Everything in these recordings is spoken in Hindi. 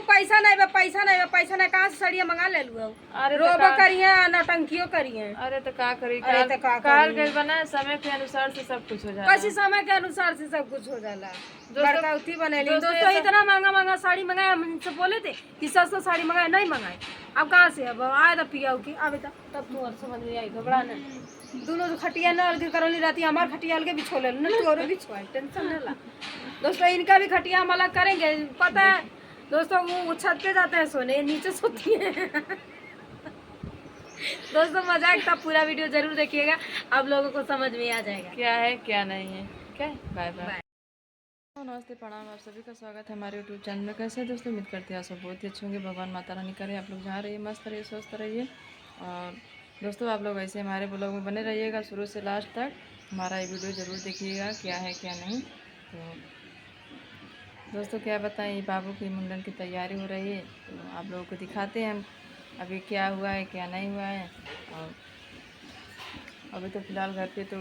पैसा नहीं बा, पैसा नहीं बा, पैसा नहीं कहाँ से साड़ियाँ मंगा ले लू। अरे रोबो करिए नौटंकियों करिए। अरे तो का करी, अरे तो का काल करी? गई बना समय के अनुसार से सब कुछ हो जाता कैसी समय के अनुसार से सब कुछ हो जाला। बड़का उठी बनेली दोस्तों दोस्तों, इतना महंगा महंगा साड़ी मंगाए, हम इनसे बोले थे कि सस्ता साड़ी मंगाए, नहीं मंगाए। अब कहाँ से अब आए तो पिया की आवे तब तू और समझ में आई घबरा न। दोनों खटिया न अलग करली रहती, हमार खटिया अलग बिछोले न, तू और बिछवाए, टेंशन न ला दोस्तों। इनका भी खटिया हम अलग करेंगे, पता है दोस्तों। वो छत पे जाते हैं सोने, नीचे सोती है दोस्तों मजाक था, पूरा वीडियो जरूर देखिएगा, आप लोगों को समझ में आ जाएगा क्या है क्या नहीं है। क्या बाय बाय। नमस्ते प्रणाम, आप सभी का स्वागत है हमारे यूट्यूब चैनल में। कैसे हैं दोस्तों, उम्मीद करते हैं आप सब बहुत ही अच्छे होंगे। भगवान माता रानी करे आप लोग जहाँ रहिए मस्त रहिए, स्वस्थ रहिए। और दोस्तों आप लोग ऐसे हमारे ब्लॉग में बने रहिएगा शुरू से लास्ट तक। हमारा ये वीडियो ज़रूर देखिएगा क्या है क्या नहीं। तो दोस्तों क्या बताएं, बाबू की मुंडन की तैयारी हो रही है, तो आप लोगों को दिखाते हैं हम अभी क्या हुआ है क्या नहीं हुआ है। और अभी तो फ़िलहाल घर पे तो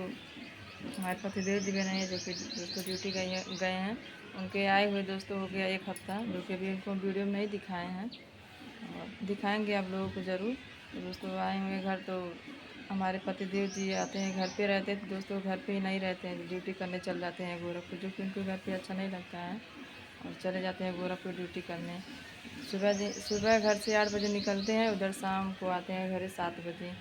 हमारे पतिदेव जी भी नहीं है, जो कि दोस्तों ड्यूटी गए हैं। उनके आए हुए दोस्तों हो गया 1 हफ्ता, जो कि अभी उनको वीडियो में नहीं दिखाए हैं और दिखाएंगे आप लोगों को ज़रूर। तो दोस्तों आए हुए घर तो हमारे पतिदेव जी आते हैं, घर पे रहते थे दोस्तों, घर पे ही नहीं रहते हैं, ड्यूटी करने चल जाते हैं गोरखपुर, जो कि उनको घर पे अच्छा नहीं लगता है और चले जाते हैं गोरखपुर ड्यूटी करने। सुबह घर से 8 बजे निकलते हैं, उधर शाम को आते हैं घर 7 बजे।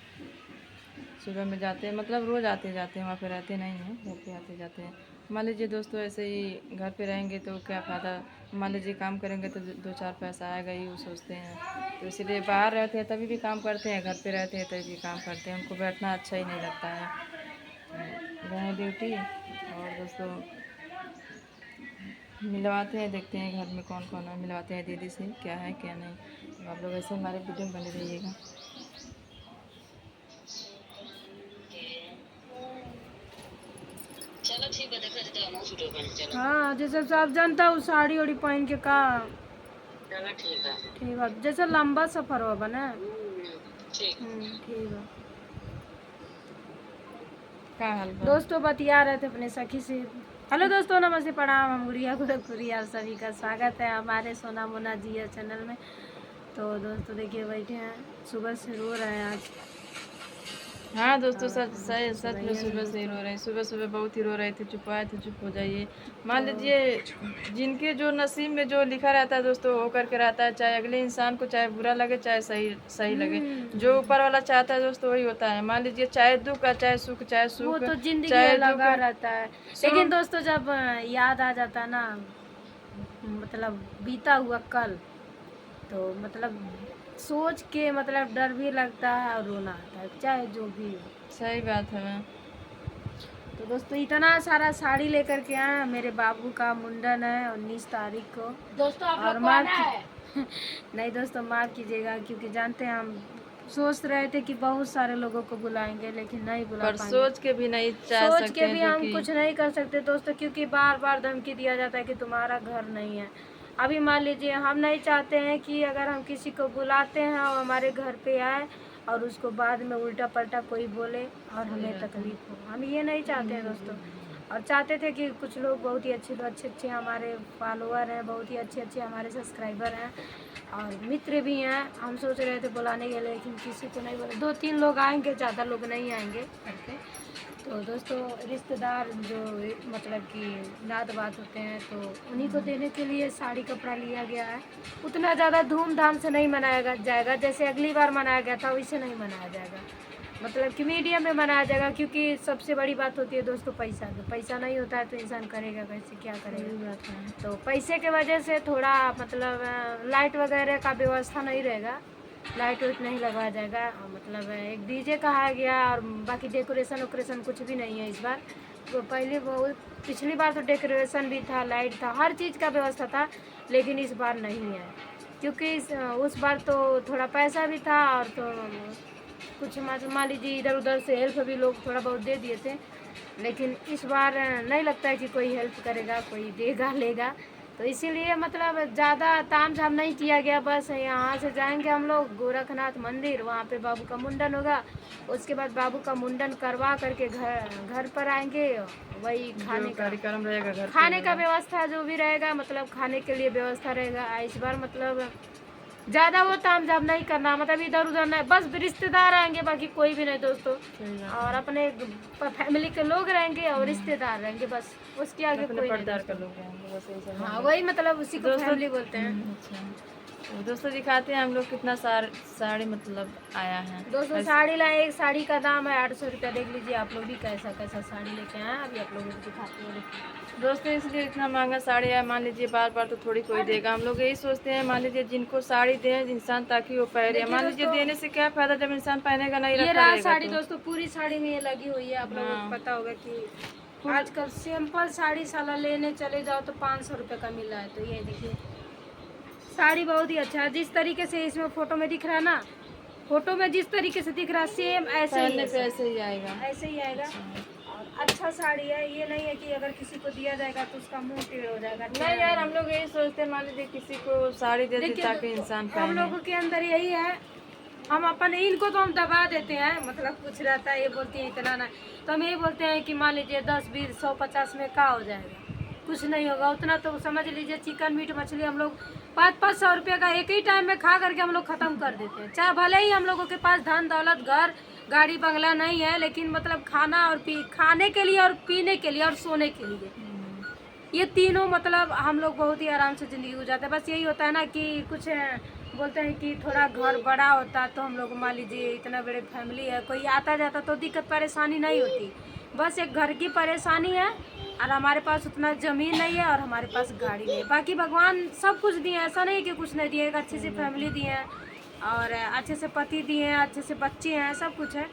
सुबह में जाते हैं, मतलब रोज़ आते जाते हैं, वहाँ पे रहते नहीं हैं, घर पे आते जाते हैं। मान लीजिए दोस्तों ऐसे ही घर पे रहेंगे तो क्या फ़ायदा, मान लीजिए काम करेंगे तो 2-4 पैसा आएगा ही, वो सोचते हैं। तो इसलिए बाहर रहते हैं तभी भी काम करते हैं, घर पे रहते हैं तभी भी काम करते हैं, उनको बैठना अच्छा ही नहीं लगता है। तो गए ड्यूटी और दोस्तों मिलवाते हैं, देखते हैं घर में कौन कौन है, मिलवाते हैं दीदी से क्या है क्या नहीं। तो आप लोग ऐसे हमारे वीडियो में बने रहिएगा। हाँ जैसे सब जनता हूँ साड़ी उड़ी पहन के का ठीक है, जैसे लंबा सफर हो बना ठीक है। का हाल बा? दोस्तों बतिया रहे थे अपने सखी से। हेलो दोस्तों, नमस्ते प्रणाम, हम गुड़िया गोरखपुरी, आप सभी का स्वागत है हमारे सोना मोना जिया चैनल में। तो दोस्तों देखिए बैठे हैं, सुबह से रो रहे हैं आज। हाँ दोस्तों सच में सुबह से ही रो रहे हैं, सुबह सुबह बहुत ही रो रहे थे, चुप आए थे, चुप हो जाइए। मान लीजिए जिनके जो नसीब में जो लिखा रहता है दोस्तों वो करके रहता है, चाहे अगले इंसान को चाहे बुरा लगे चाहे सही लगे, जो ऊपर वाला चाहता है दोस्तों वही होता है। मान लीजिए चाहे दुख का चाहे सुख, वो तो जिंदगी चाहे लगा रहता है। लेकिन दोस्तों जब याद आ जाता है ना, मतलब बीता हुआ कल, तो मतलब सोच के मतलब डर भी लगता है और रोना आता है, चाहे जो भी हो। सही बात है। तो दोस्तों इतना सारा साड़ी लेकर के आए, मेरे बाबू का मुंडन है 19 तारीख को दोस्तों। और माफ नहीं दोस्तों माफ़ कीजिएगा, क्योंकि जानते हैं हम सोच रहे थे कि बहुत सारे लोगों को बुलाएंगे, लेकिन नहीं बुला पर पाएंगे। सोच के भी नहीं चाह सोच सकते के हैं, भी जो हम कि कुछ नहीं कर सकते दोस्तों, क्योंकि बार बार धमकी दिया जाता है कि तुम्हारा घर नहीं है। अभी मान लीजिए हम नहीं चाहते हैं कि अगर हम किसी को बुलाते हैं और हमारे घर पे आए और उसको बाद में उल्टा पलटा कोई बोले और हमें तकलीफ हो, हम ये नहीं चाहते हैं दोस्तों। और चाहते थे कि कुछ लोग बहुत ही अच्छे हमारे फॉलोअर हैं, बहुत ही अच्छे हमारे सब्सक्राइबर हैं और मित्र भी हैं, हम सोच रहे थे बुलाने के लिए, लेकिन किसी को नहीं बोले। 2-3 लोग आएंगे, ज़्यादा लोग नहीं आएंगे करके। तो दोस्तों रिश्तेदार जो मतलब कि नात बात होते हैं, तो उन्हीं को देने के लिए साड़ी कपड़ा लिया गया है। उतना ज़्यादा धूमधाम से नहीं मनाया जाएगा, जैसे अगली बार मनाया गया था वैसे नहीं मनाया जाएगा, मतलब कि मीडियम में मनाया जाएगा। क्योंकि सबसे बड़ी बात होती है दोस्तों पैसा, तो पैसा नहीं होता है तो इंसान करेगा कैसे, क्या करेगा। तो पैसे के वजह से थोड़ा मतलब लाइट वगैरह का व्यवस्था नहीं रहेगा, लाइट वाइट नहीं लगाया जाएगा, मतलब एक डीजे कहा गया और बाकी डेकोरेशन वोकोरेशन कुछ भी नहीं है इस बार। तो पिछली बार तो डेकोरेशन भी था, लाइट था, हर चीज़ का व्यवस्था था, लेकिन इस बार नहीं है। क्योंकि उस बार तो थोड़ा पैसा भी था और तो कुछ मान लीजिए इधर उधर से हेल्प भी लोग थोड़ा बहुत दे दिए थे, लेकिन इस बार नहीं लगता है कि कोई हेल्प करेगा, कोई देगा लेगा। तो इसीलिए मतलब ज़्यादा ताम झाम नहीं किया गया, बस यहाँ से जाएंगे हम लोग गोरखनाथ मंदिर, वहाँ पे बाबू का मुंडन होगा, उसके बाद बाबू का मुंडन करवा करके घर पर आएंगे, वही खाने का कार्यक्रम रहेगा घर पे खाने का व्यवस्था जो भी रहेगा, मतलब खाने के लिए व्यवस्था रहेगा। इस बार मतलब ज़्यादा वो तामझाम नहीं करना, मतलब इधर उधर नहीं, बस रिश्तेदार आएंगे, बाकी कोई भी नहीं दोस्तों। सही बात और अपने फैमिली के लोग रहेंगे और रिश्तेदार रहेंगे, बस उसके आगे अपने कोई नहीं पर्दार का दोस्तों। लोग रहेंगे बस यही सब हाँ रहेगा। वही मतलब उसी को दोस्तों फैमिली बोलते हैं। अच्छा तो दोस्तों दिखाते हैं हम लोग कितना साड़ी मतलब आया है। दोस्तों साड़ी लाए, एक साड़ी का दाम है 800 रुपया। देख लीजिए आप लोग भी कैसा कैसा साड़ी लेके आए हैं, अभी आप लोगों को दिखाते हैं। दोस्तों इसलिए इतना महंगा साड़ी है, मान लीजिए बार बार तो थोड़ी कोई देगा। हम लोग यही सोचते हैं, मान लीजिए जिनको साड़ी दें इंसान ताकि वो पहने, मान लीजिए देने से क्या फायदा जब इंसान पहनेगा नहीं, ये रखा रहा रहेगा साड़ी तो। दोस्तों, पूरी साड़ी में ये लगी हुई है। आप लोगों को पता होगा कि आजकल सिंपल साड़ी साला लेने चले जाओ तो 500 रुपये का मिल रहा है। तो ये देखिए साड़ी बहुत ही अच्छा है, जिस तरीके से इसमें फोटो में दिख रहा है ना, फोटो में जिस तरीके से दिख रहा है सेम ऐसे ही ऐसे ही आएगा, ऐसे ही आएगा। और अच्छा साड़ी है, ये नहीं है कि अगर किसी को दिया जाएगा तो उसका मुंह टेढ़ हो जाएगा। नहीं यार, हम लोग यही सोचते हैं मान लीजिए किसी को साड़ी दे दी ताकि इंसान हम लोगों के अंदर यही है, हम अपन इनको तो हम दबा देते हैं, मतलब कुछ रहता है ये बोलती है इतना ना, तो हम यही बोलते हैं कि मान लीजिए 10 20 100 50 में क्या हो जाएगा, कुछ नहीं होगा उतना। तो समझ लीजिए चिकन मीट मछली हम लोग 500 रुपये का एक ही टाइम में खा करके हम लोग ख़त्म कर देते हैं। चाहे भले ही हम लोगों के पास धन दौलत घर गाड़ी बंगला नहीं है, लेकिन मतलब खाना और खाने के लिए और पीने के लिए और सोने के लिए, ये तीनों मतलब हम लोग बहुत ही आराम से ज़िंदगी गुजारते हैं। बस यही होता है ना कि कुछ बोलते हैं कि थोड़ा घर बड़ा होता तो हम लोग मान लीजिए इतना बड़े फैमिली है, कोई आता जाता तो दिक्कत परेशानी नहीं होती। बस एक घर की परेशानी है और हमारे पास उतना ज़मीन नहीं है और हमारे पास गाड़ी नहीं है। बाकी भगवान सब कुछ दिए, ऐसा नहीं कि कुछ नहीं दिए। एक अच्छी सी फैमिली दी है और अच्छे से पति दिए हैं, अच्छे से बच्चे हैं, सब कुछ है।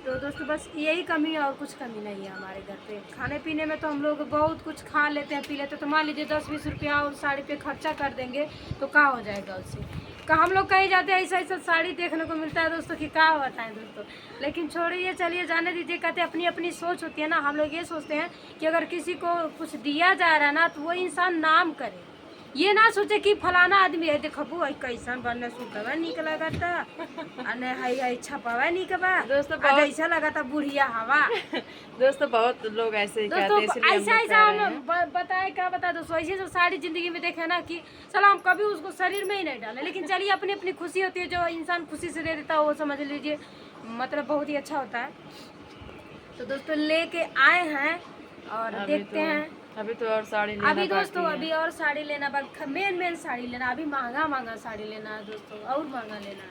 तो दोस्तों बस यही कमी है और कुछ कमी नहीं है हमारे घर पे। खाने पीने में तो हम लोग बहुत कुछ खा लेते हैं पी लेते हैं। तो मान लीजिए 10 20 रुपया और साड़ी पे खर्चा कर देंगे तो क्या हो जाएगा उससे। हम लोग कहीं जाते हैं ऐसा ऐसा साड़ी देखने को मिलता है दोस्तों कि क्या बताएं दोस्तों। लेकिन छोड़िए, चलिए जाने दीजिए। कहते अपनी अपनी सोच होती है ना। हम लोग ये सोचते हैं कि अगर किसी को कुछ दिया जा रहा है ना तो वो इंसान नाम करे, ये ना सोचे कि फलाना आदमी है देखबू कैसन बनने सुतवा निक लगता अने हाई छपावा निक बा दोस्तों ऐसा लगा था बुढ़िया हवा। दोस्तों बहुत लोग ऐसे ही कहते हैं, इसलिए ऐसा ऐसा हम बताए क्या बता दोस्तों। ऐसे जो सारी जिंदगी में देखे ना कि चलो हम कभी उसको शरीर में ही नहीं डाले, लेकिन चलिए अपनी अपनी खुशी होती है, जो इंसान खुशी से दे देता है वो समझ लीजिए मतलब बहुत ही अच्छा होता है। तो दोस्तों लेके आए हैं और देखते हैं। अभी तो और साड़ी लेना अभी दोस्तों अभी और साड़ी लेना, मेन साड़ी लेना, अभी महंगा साड़ी लेना है दोस्तों, और महंगा लेना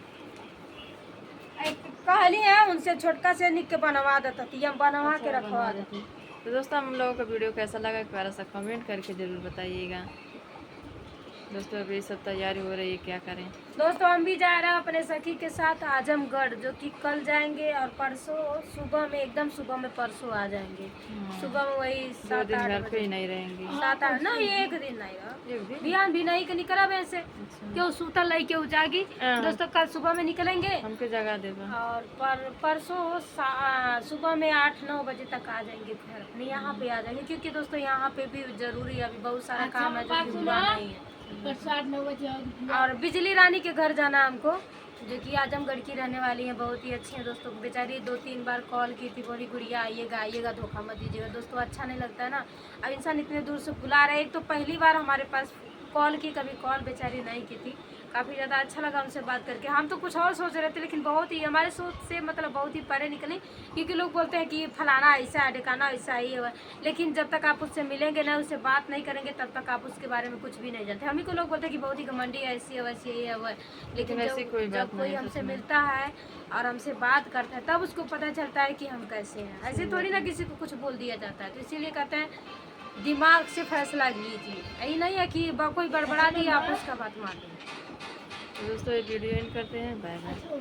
है। कहली है उनसे छोटका से निक के बनवा देता थी, हम बनवा के रखवा देते। तो दोस्तों हम लोगों का वीडियो कैसा लगा प्यारा सा कमेंट करके ज़रूर बताइएगा। दोस्तों अभी सब तैयारी हो रही है, क्या करें। दोस्तों हम भी जा रहे हैं अपने सखी के साथ आजमगढ़, जो कि कल जाएंगे और परसों सुबह में, एकदम सुबह में परसों आ जाएंगे। सुबह में वही 7 8 घर पे ही नहीं रहेंगे, 7 8 नहीं, एक दिन नहीं, बिहान भी नहीं के निकला वैसे क्यों सूतल लाई के जागी। दोस्तों कल सुबह में निकलेंगे, हमके जगह देगा, और परसों सुबह में 8 9 बजे तक आ जाएंगे घर अपने यहाँ पे आ जाएंगे। क्योंकि दोस्तों यहाँ पे भी जरूरी है, अभी बहुत सारा काम है जो कि हुआ नहीं है। 8 9 बजे और बिजली रानी के घर जाना हमको, जो कि आजमगढ़ की रहने वाली हैं, बहुत ही अच्छी हैं दोस्तों। बेचारी 2 3 बार कॉल की थी, बोली गुड़िया आइएगा आइएगा, धोखा मत दीजिएगा। दोस्तों अच्छा नहीं लगता है ना, अब इंसान इतने दूर से बुला रहा है। एक तो पहली बार हमारे पास कॉल की, कभी कॉल बेचारी नहीं की थी। काफ़ी ज़्यादा अच्छा लगा उनसे बात करके। हम तो कुछ और सोच रहे थे, लेकिन बहुत ही हमारे सोच से मतलब बहुत ही परे निकले। क्योंकि लोग बोलते हैं कि फलाना ऐसा है, ढिकाना ऐसा ही है, लेकिन जब तक आप उससे मिलेंगे ना, उससे बात नहीं करेंगे, तब तक आप उसके बारे में कुछ भी नहीं जानते। हम ही को लोग बोलते हैं कि बहुत ही घमंडी है, ऐसी है वैसी है वह, लेकिन जब कोई हमसे मिलता है और हमसे बात करता है तब उसको पता चलता है कि हम कैसे हैं। ऐसे थोड़ी ना किसी को कुछ बोल दिया जाता है। तो इसीलिए कहते हैं दिमाग से फैसला लीजिए, यही नहीं है कि कोई गड़बड़ा दिया आप उसका बात मान लीजिए। दोस्तों ये वीडियो एंड करते हैं, बाय बाय।